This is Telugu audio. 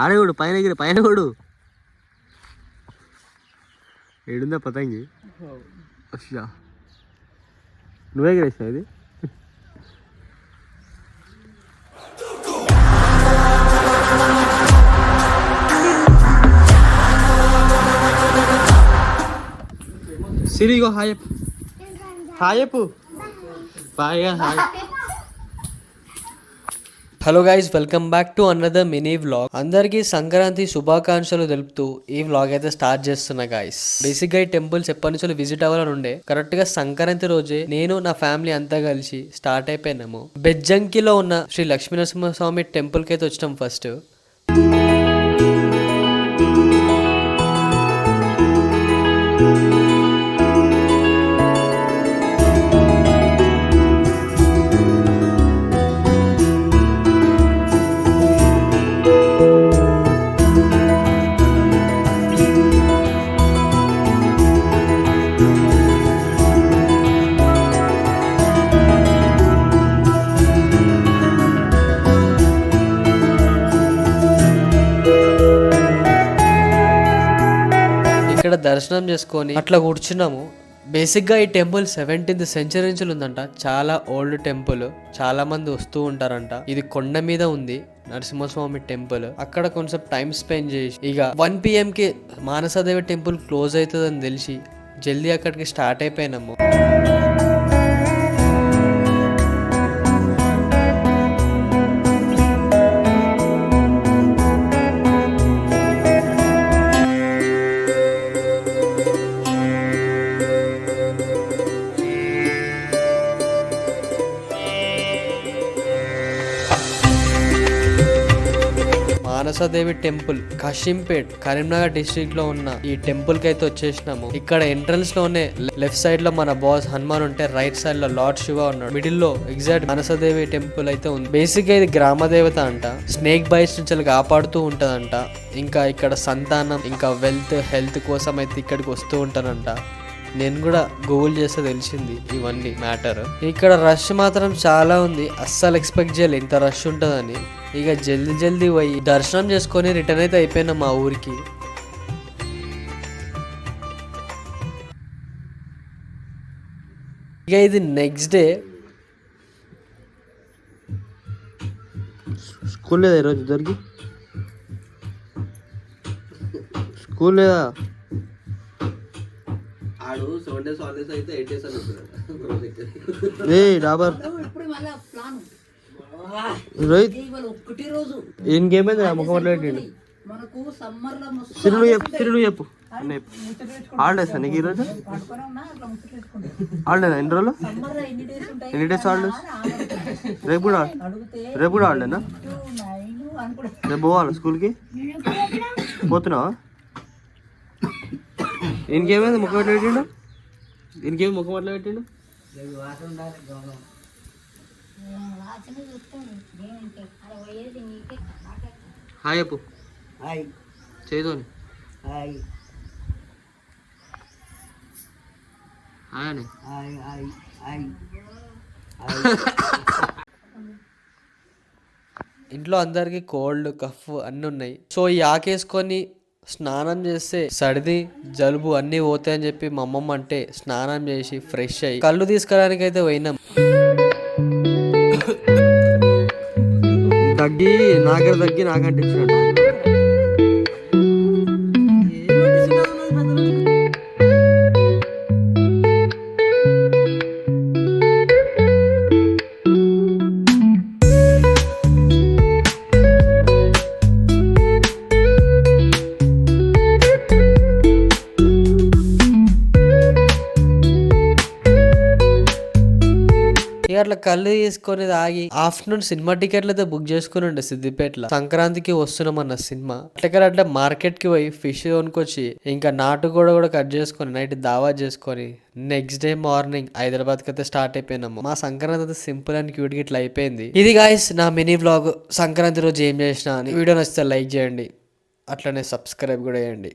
ఆడగోడు పైన ఎగిరి పైన కూడా ఏడుందా పతంగి అచ్చా నువ్వే ఎగిరేసినా ఇది సిరిగో హాయ్ హాయ్ చెప్పు bye hi. Hello guys, welcome back to another mini vlog. అందరికీ సంక్రాంతి శుభాకాంక్షలు తెలుపుతూ ఈ వ్లాగ్ అయితే స్టార్ట్ చేస్తున్నా గైస్. బేసిక్ గా ఈ టెంపుల్స్ ఎప్పటి నుంచి విజిట్ అవ్వాలని ఉండే, కరెక్ట్ గా సంక్రాంతి రోజే నేను నా ఫ్యామిలీ అంతా కలిసి స్టార్ట్ అయిపోయినాము. బెజ్జంకిలో ఉన్న శ్రీ లక్ష్మీనరసింహస్వామి టెంపుల్ కి అయితే వచ్చినాం ఫస్ట్. ఇక్కడ దర్శనం చేసుకొని అట్లా కూర్చున్నాము. బేసిక్ గా ఈ టెంపుల్ 17th సెంచరీ నుంచి ఉందంట. చాలా ఓల్డ్ టెంపుల్, చాలా మంది వస్తూ ఉంటారంట. ఇది కొండ మీద ఉంది నరసింహస్వామి టెంపుల్. అక్కడ కొంచెం టైం స్పెండ్ చేసి ఇక 1 PM కి మానసదేవి టెంపుల్ క్లోజ్ అవుతుందని తెలిసి జల్దీ అక్కడికి స్టార్ట్ అయిపోయినాము. మానసదేవి టెంపుల్ కాశీంపేట్ కరీంనగర్ డిస్ట్రిక్ట్ లో ఉన్న ఈ టెంపుల్ కి అయితే వచ్చేసినాము. ఇక్కడ ఎంట్రన్స్ లోనే లెఫ్ట్ సైడ్ లో మన బాస్ హనుమాన్ ఉంటే, రైట్ సైడ్ లో లార్డ్ శివ ఉన్నాడు. మిడిల్ లో ఎగ్జాక్ట్ మానసదేవి టెంపుల్ అయితే ఉంది. బేసిక్ గా ఇది గ్రామ దేవత అంట. స్నేక్ బైట్స్ నుంచి కాపాడుతూ ఉంటదంట. ఇంకా ఇక్కడ సంతానం, ఇంకా హెల్త్ కోసం అయితే ఇక్కడికి వస్తూ ఉంటానంట. నేను కూడా గూగుల్ చేస్తే తెలిసింది ఇవన్నీ మ్యాటర్. ఇక్కడ రష్ మాత్రం చాలా ఉంది. అస్సలు ఎక్స్పెక్ట్ చేయలేదు ఇంత రష్ ఉంటుందని. ఇక జల్దీ పోయి దర్శనం చేసుకొని రిటర్న్ అయితే అయిపోయినా మా ఊరికి. ఇక ఇది నెక్స్ట్ డే. స్కూల్ లేదా ఈరోజు ఇద్దరికి? స్కూల్ లేదా? ఇంకేమైంది ముఖం పెట్టిండు. సిరుడు చెప్పు. హాలిడేస్ నీకు ఈరోజు? హాలిడేనా? ఎన్ని రోజులు? ఎన్ని డేస్ హాలిడేస్? రేపు కూడా హాలిడేనా? రేపు పోవాలి స్కూల్కి? పోతున్నావా? ఇంకేమైంది ముఖం ఎట్లా పెట్టిండు? ఇంకేమి ముఖం అట్లా పెట్టిండు? హాయ్ చెప్పు. చేతోని హాయ్ అని. ఇంట్లో అందరికి కోల్డ్ కఫ్ అన్నీ ఉన్నాయి. సో ఈ ఆకేసుకొని స్నానం చేస్తే సర్ది జలుబు అన్నీ పోతాయని చెప్పి మా అమ్మమ్మ అంటే స్నానం చేసి ఫ్రెష్ అయ్యి కళ్ళు తీసుకురావడానికి అయితే పోయినాం. తగ్గి నాకంటే ఇచ్చినట్టు. అట్లా కళ్ళు తీసుకొని తాగి ఆఫ్టర్నూన్ సినిమా టికెట్లు అయితే బుక్ చేసుకుని ఉండే సిద్దిపేటలో. సంక్రాంతికి వస్తున్నామన్న సినిమా. అట్లా మార్కెట్ కి పోయి ఫిష్ కొనుక్కొచ్చి ఇంకా నాటుకోడి కూడా కట్ చేసుకొని నైట్ దావా చేసుకొని నెక్స్ట్ డే మార్నింగ్ హైదరాబాద్ కి అయితే స్టార్ట్ అయిపోయినాము. మా సంక్రాంతి అయితే సింపుల్ అండ్ క్యూట్ గా ఇట్లా అయిపోయింది. ఇది గాయస్ నా మినీ వ్లాగ్. సంక్రాంతి రోజు ఏం చేసినా అని. వీడియో నచ్చితే లైక్ చేయండి, అట్లనే సబ్స్క్రైబ్ కూడా చేయండి.